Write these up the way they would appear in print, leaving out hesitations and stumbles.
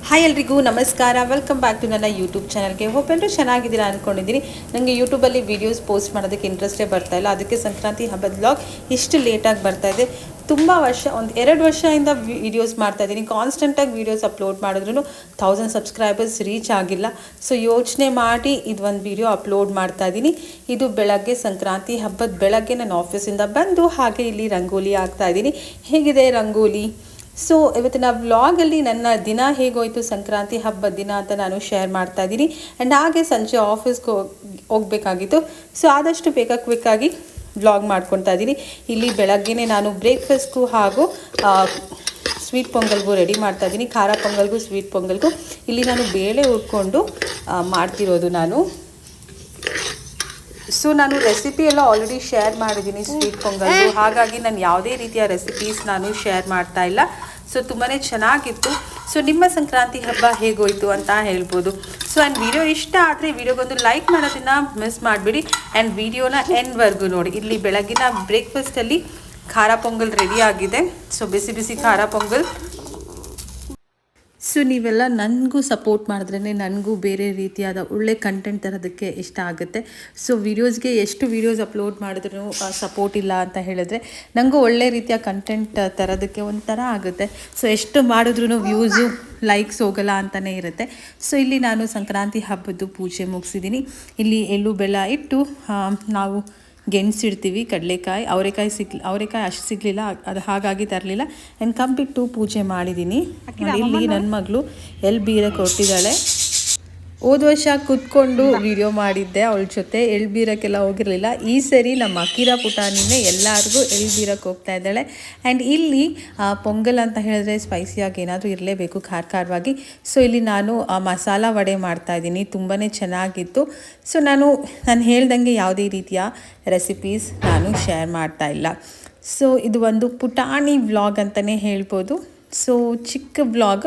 Hi ಎಲ್ರಿಗೂ ನಮಸ್ಕಾರ, welcome back to ನನ್ನ ಯೂಟ್ಯೂಬ್ ಚಾನಲ್ಗೆ. ಹೋಪ್ ಎಲ್ಲರೂ ಚೆನ್ನಾಗಿದ್ದೀರಾ ಅಂದ್ಕೊಂಡಿದ್ದೀನಿ. ನನಗೆ ಯೂಟ್ಯೂಬಲ್ಲಿ ವೀಡಿಯೋಸ್ ಪೋಸ್ಟ್ ಮಾಡೋದಕ್ಕೆ ಇಂಟ್ರೆಸ್ಟೇ ಬರ್ತಾಯಿಲ್ಲ. ಅದಕ್ಕೆ ಸಂಕ್ರಾಂತಿ ಹಬ್ಬದ ವ್ಲಾಗ್ ಇಷ್ಟು ಲೇಟಾಗಿ ಬರ್ತಾಯಿದೆ. ತುಂಬ ವರ್ಷ, ಒಂದು 2 ವರ್ಷದಿಂದ ವೀಡಿಯೋಸ್ ಮಾಡ್ತಾಯಿದ್ದೀನಿ. ಕಾನ್ಸ್ಟೆಂಟಾಗಿ ವೀಡಿಯೋಸ್ ಅಪ್ಲೋಡ್ ಮಾಡಿದ್ರೂ 1000 ಸಬ್ಸ್ಕ್ರೈಬರ್ಸ್ ರೀಚ್ ಆಗಿಲ್ಲ. ಸೊ ಯೋಚನೆ ಮಾಡಿ ಇದೊಂದು ವೀಡಿಯೋ ಅಪ್ಲೋಡ್ ಮಾಡ್ತಾಯಿದ್ದೀನಿ. ಇದು ಬೆಳಗ್ಗೆ, ಸಂಕ್ರಾಂತಿ ಹಬ್ಬದ ಬೆಳಗ್ಗೆ ನಾನು ಆಫೀಸಿಂದ ಬಂದು ಹಾಗೆ ಇಲ್ಲಿ ರಂಗೋಲಿ ಹಾಕ್ತಾಯಿದ್ದೀನಿ. ಹೇಗಿದೆ ರಂಗೋಲಿ? ಸೊ ಇವತ್ತಿನ ವ್ಲಾಗಲ್ಲಿ ನನ್ನ ದಿನ ಹೇಗೋಯಿತು ಸಂಕ್ರಾಂತಿ ಹಬ್ಬದ ದಿನ ಅಂತ ನಾನು ಶೇರ್ ಮಾಡ್ತಾ ಇದ್ದೀನಿ. ಆ್ಯಂಡ್ ಹಾಗೆ ಸಂಜೆ ಆಫೀಸ್ಗೆ ಹೋಗಬೇಕಾಗಿತ್ತು. ಸೊ ಆದಷ್ಟು ಕ್ವಿಕ್ಕಾಗಿ ವ್ಲಾಗ್ ಮಾಡ್ಕೊತಾ ಇದ್ದೀನಿ. ಇಲ್ಲಿ ಬೆಳಗ್ಗೆನೇ ನಾನು ಬ್ರೇಕ್ಫಾಸ್ಟ್ಗೂ ಹಾಗೂ ಸ್ವೀಟ್ ಪೊಂಗಲ್ಗೂ ರೆಡಿ ಮಾಡ್ತಾ ಇದ್ದೀನಿ. ಖಾರ ಪೊಂಗಲ್ಗೂ ಸ್ವೀಟ್ ಪೊಂಗಲ್ಗೂ ಇಲ್ಲಿ ನಾನು ಬೇಳೆ ಹುರ್ಕೊಂಡು ಮಾಡ್ತಿರೋದು ನಾನು. ಸೊ ನಾನು ರೆಸಿಪಿ ಎಲ್ಲ ಆಲ್ರೆಡಿ ಶೇರ್ ಮಾಡಿದ್ದೀನಿ ಸ್ವೀಟ್ ಪೊಂಗಲ್ದು, ಹಾಗಾಗಿ ನಾನು ಯಾವುದೇ ರೀತಿಯ ರೆಸಿಪೀಸ್ ನಾನು ಶೇರ್ ಮಾಡ್ತಾ ಇಲ್ಲ. ಸೊ ತುಂಬಾ ಚೆನ್ನಾಗಿತ್ತು. ಸೊ ನಿಮ್ಮ ಸಂಕ್ರಾಂತಿ ಹಬ್ಬ ಹೇಗೋಯಿತು ಅಂತ ಹೇಳ್ಬೋದು. ಸೊ ಆ್ಯಂಡ್ ವಿಡಿಯೋ ಇಷ್ಟ ಆದರೆ ವಿಡಿಯೋಗೊಂದು ಲೈಕ್ ಮಾಡೋದನ್ನು ಮಿಸ್ ಮಾಡಿಬಿಡಿ. ಆ್ಯಂಡ್ ವಿಡಿಯೋನ ಎಂಡ್ವರೆಗೂ ನೋಡಿ. ಇಲ್ಲಿ ಬೆಳಗಿನ ಬ್ರೇಕ್ಫಾಸ್ಟಲ್ಲಿ ಖಾರ ಪೊಂಗಲ್ ರೆಡಿ ಆಗಿದೆ. ಸೊ ಬಿಸಿ ಬಿಸಿ ಖಾರ ಪೊಂಗಲ್. ಸೊ ನೀವೆಲ್ಲ ನನಗೂ ಸಪೋರ್ಟ್ ಮಾಡಿದ್ರೇ ನನಗೂ ಬೇರೆ ರೀತಿಯಾದ ಒಳ್ಳೆ ಕಂಟೆಂಟ್ ತರೋದಕ್ಕೆ ಇಷ್ಟ ಆಗುತ್ತೆ. ಸೊ ವೀಡಿಯೋಸ್ಗೆ ಎಷ್ಟು ವೀಡಿಯೋಸ್ ಅಪ್ಲೋಡ್ ಮಾಡಿದ್ರೂ ಸಪೋರ್ಟ್ ಇಲ್ಲ ಅಂತ ಹೇಳಿದ್ರೆ ನನಗೂ ಒಳ್ಳೆ ರೀತಿಯ ಕಂಟೆಂಟ್ ತರೋದಕ್ಕೆ ಒಂಥರ ಆಗುತ್ತೆ. ಸೊ ಎಷ್ಟು ಮಾಡಿದ್ರೂ ವ್ಯೂಸು ಲೈಕ್ಸ್ ಹೋಗಲ್ಲ ಅಂತಲೇ ಇರುತ್ತೆ. ಸೊ ಇಲ್ಲಿ ನಾನು ಸಂಕ್ರಾಂತಿ ಹಬ್ಬದ್ದು ಪೂಜೆ ಮುಗಿಸಿದ್ದೀನಿ. ಇಲ್ಲಿ ಎಳ್ಳು ಬೆಲ್ಲ ಇಟ್ಟು ನಾವು ಗೆಣಸಿಡ್ತೀವಿ, ಕಡಲೆಕಾಯಿ, ಅವರೆಕಾಯಿ ಅಷ್ಟು ಸಿಗಲಿಲ್ಲ, ಅದು ಹಾಗಾಗಿ ತರಲಿಲ್ಲ. ಆ್ಯಂಡ್ ಕಂಬಿಟ್ಟು ಪೂಜೆ ಮಾಡಿದ್ದೀನಿ. ಇಲ್ಲಿ ನನ್ನ ಮಗಳು ಬೀರ ಕೊಟ್ಟಿದ್ದಾಳೆ. ಹೋದ ವರ್ಷ ಕೂತ್ಕೊಂಡು ವಿಡಿಯೋ ಮಾಡಿದ್ದೆ ಅವಳ ಜೊತೆ. ಬೀರಕ್ಕೆಲ್ಲ ಹೋಗಿರಲಿಲ್ಲ. ಈ ಸರಿ ನಮ್ಮ ಅಕ್ಕಿರಾ ಪುಟಾಣಿನೇ ಎಲ್ಲರಿಗೂ ಬೀರಕ್ಕೆ ಹೋಗ್ತಾ ಇದ್ದಾಳೆ. ಆ್ಯಂಡ್ ಇಲ್ಲಿ ಪೊಂಗಲ್ ಅಂತ ಹೇಳಿದ್ರೆ ಸ್ಪೈಸಿಯಾಗಿ ಏನಾದರೂ ಇರಲೇಬೇಕು, ಖಾರವಾಗಿ. ಸೊ ಇಲ್ಲಿ ನಾನು ಮಸಾಲ ವಡೆ ಮಾಡ್ತಾಯಿದ್ದೀನಿ. ತುಂಬಾ ಚೆನ್ನಾಗಿತ್ತು. ಸೊ ನಾನು ಹೇಳ್ದಂಗೆ ಯಾವುದೇ ರೀತಿಯ ರೆಸಿಪೀಸ್ ನಾನು ಶೇರ್ ಮಾಡ್ತಾ ಇಲ್ಲ. ಸೊ ಇದು ಒಂದು ಪುಟಾಣಿ ವ್ಲಾಗ್ ಅಂತಲೇ ಹೇಳ್ಬೋದು. ಸೊ ಚಿಕ್ಕ ವ್ಲಾಗ್.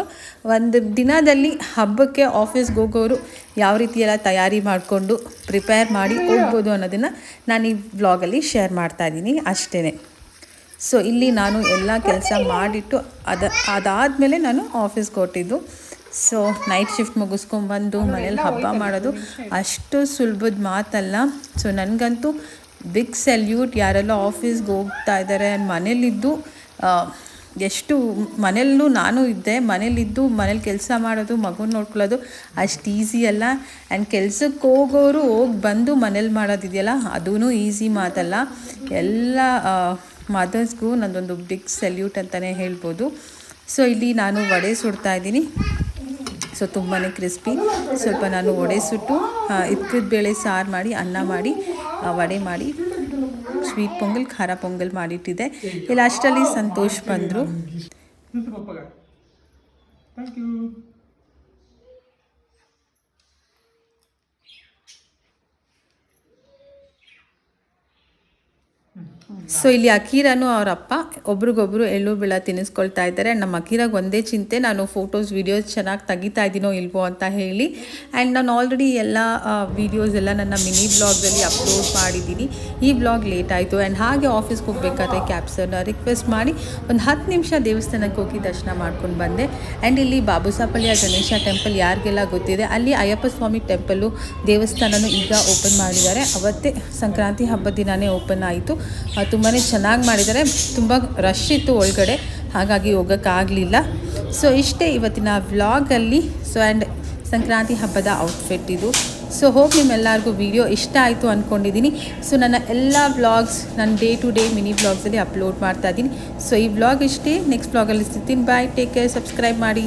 ಒಂದು ದಿನದಲ್ಲಿ ಹಬ್ಬಕ್ಕೆ ಆಫೀಸ್ಗೆ ಹೋಗೋರು ಯಾವ ರೀತಿ ಎಲ್ಲ ತಯಾರಿ ಮಾಡಿಕೊಂಡು ಪ್ರಿಪೇರ್ ಮಾಡಿ ಹೋಗ್ಬೋದು ಅನ್ನೋದನ್ನು ನಾನು ಈ ವ್ಲಾಗಲ್ಲಿ ಶೇರ್ ಮಾಡ್ತಾಯಿದ್ದೀನಿ ಅಷ್ಟೇ. ಸೊ ಇಲ್ಲಿ ನಾನು ಎಲ್ಲ ಕೆಲಸ ಮಾಡಿಟ್ಟು ಅದಾದಮೇಲೆ ನಾನು ಆಫೀಸ್ಗೆ ಹೊರಟಿದ್ದು. ಸೊ ನೈಟ್ ಶಿಫ್ಟ್ ಮುಗಿಸ್ಕೊಂಡ್ಬಂದು ಮನೇಲಿ ಹಬ್ಬ ಮಾಡೋದು ಅಷ್ಟು ಸುಲಭದ ಮಾತಲ್ಲ. ಸೊ ನನಗಂತೂ ಬಿಗ್ ಸೆಲ್ಯೂಟ್. ಯಾರೆಲ್ಲ ಆಫೀಸ್ಗೆ ಹೋಗ್ತಾ ಇದ್ದಾರೆ, ಮನೇಲಿದ್ದು ಎಷ್ಟು ಮನೆಯಲ್ಲೂ ನಾನು ಇದ್ದೆ, ಮನೇಲಿದ್ದು ಮನೇಲಿ ಕೆಲಸ ಮಾಡೋದು, ಮಗುನ ನೋಡ್ಕೊಳ್ಳೋದು ಅಷ್ಟು ಈಸಿ ಅಲ್ಲ. ಆ್ಯಂಡ್ ಕೆಲ್ಸಕ್ಕೆ ಹೋಗೋರು ಹೋಗಿ ಬಂದು ಮನೇಲಿ ಮಾಡೋದಿದೆಯಲ್ಲ, ಅದೂ ಈಸಿ ಮಾತಲ್ಲ. ಎಲ್ಲ ಮದರ್ಸ್ಗೂ ನನ್ನದೊಂದು ಬಿಗ್ ಸೆಲ್ಯೂಟ್ ಅಂತಲೇ ಹೇಳ್ಬೋದು. ಸೊ ಇಲ್ಲಿ ನಾನು ವಡೆ ಸುಡ್ತಾ ಇದ್ದೀನಿ. ಸೊ ತುಂಬಾ ಕ್ರಿಸ್ಪಿ. ಸ್ವಲ್ಪ ನಾನು ವಡೆ ಸುಟ್ಟು ಇದ್ಕದ ಬೇಳೆ ಸಾರು ಮಾಡಿ, ಅನ್ನ ಮಾಡಿ, ವಡೆ ಮಾಡಿ, ಸ್ವೀಟ್ ಪೊಂಗಲ್, ಖಾರ ಪೊಂಗಲ್ ಮಾಡಿಟ್ಟಿದ್ದೆ. ಇಲ್ಲ ಅಷ್ಟರಲ್ಲಿ ಸಂತೋಷ್ ಬಂದರು. ಸೊ ಇಲ್ಲಿ ಅಕೀರಾನು ಅವರ ಅಪ್ಪ ಒಬ್ರಿಗೊಬ್ರು ಎಳ್ಳು ಬೆಲ್ಲ ತಿನ್ನಿಸ್ಕೊಳ್ತಾ ಇದ್ದಾರೆ. ನಮ್ಮ ಅಕೀರಾಗ ಒಂದೇ ಚಿಂತೆ, ನಾನು ಫೋಟೋಸ್ ವೀಡಿಯೋಸ್ ಚೆನ್ನಾಗಿ ತೆಗಿತಾ ಇದ್ದೀನೋ ಇಲ್ವೋ ಅಂತ ಹೇಳಿ. ಆ್ಯಂಡ್ ನಾನು ಆಲ್ರೆಡಿ ಎಲ್ಲ ವೀಡಿಯೋಸ್ ಎಲ್ಲ ನನ್ನ ಮಿನಿ ಬ್ಲಾಗ್ದಲ್ಲಿ ಅಪ್ಲೋಡ್ ಮಾಡಿದ್ದೀನಿ. ಈ ಬ್ಲಾಗ್ ಲೇಟ್ ಆಯಿತು. ಆ್ಯಂಡ್ ಹಾಗೆ ಆಫೀಸ್ಗೆ ಹೋಗ್ಬೇಕಾದ್ರೆ ಕ್ಯಾಬ್ಸರ್ನ ರಿಕ್ವೆಸ್ಟ್ ಮಾಡಿ ಒಂದು 10 ನಿಮಿಷ ದೇವಸ್ಥಾನಕ್ಕೆ ಹೋಗಿ ದರ್ಶನ ಮಾಡ್ಕೊಂಡು ಬಂದೆ. ಆ್ಯಂಡ್ ಇಲ್ಲಿ ಬಾಬುಸಾಪಳ್ಳಿಯ ಗಣೇಶ ಟೆಂಪಲ್ ಯಾರಿಗೆಲ್ಲ ಗೊತ್ತಿದೆ, ಅಲ್ಲಿ ಅಯ್ಯಪ್ಪ ಸ್ವಾಮಿ ಟೆಂಪಲ್ಲು ದೇವಸ್ಥಾನನೂ ಈಗ ಓಪನ್ ಮಾಡಿದ್ದಾರೆ. ಅವತ್ತೇ ಸಂಕ್ರಾಂತಿ ಹಬ್ಬದ ದಿನವೇ ಓಪನ್ ಆಯಿತು. ತುಂಬಾ ಚೆನ್ನಾಗಿ ಮಾಡಿದ್ದಾರೆ. ತುಂಬ ರಶ್ ಇತ್ತು ಒಳಗಡೆ, ಹಾಗಾಗಿ ಹೋಗೋಕ್ಕಾಗಲಿಲ್ಲ. ಸೊ ಇಷ್ಟೇ ಇವತ್ತಿನ ವ್ಲಾಗಲ್ಲಿ. ಸೊ ಆ್ಯಂಡ್ ಸಂಕ್ರಾಂತಿ ಹಬ್ಬದ ಔಟ್ಫಿಟ್ ಇದು. ಸೊ ಹೋಗಿ ನಿಮ್ಮೆಲ್ಲರಿಗೂ ವಿಡಿಯೋ ಇಷ್ಟ ಆಯಿತು ಅಂದ್ಕೊಂಡಿದ್ದೀನಿ. ಸೊ ನನ್ನ ಎಲ್ಲ ವ್ಲಾಗ್ಸ್ ನನ್ನ ಡೇ ಟು ಡೇ ಮಿನಿ ವ್ಲಾಗ್ಸಲ್ಲಿ ಅಪ್ಲೋಡ್ ಮಾಡ್ತಾ ಇದ್ದೀನಿ. ಸೊ ಈ ವ್ಲಾಗ್ ಇಷ್ಟೇ. ನೆಕ್ಸ್ಟ್ ವ್ಲಾಗಲ್ಲಿ ಸಿಗ್ತೀನಿ. ಬಾಯ್, ಟೇಕ್ ಕೇರ್, ಸಬ್ಸ್ಕ್ರೈಬ್ ಮಾಡಿ.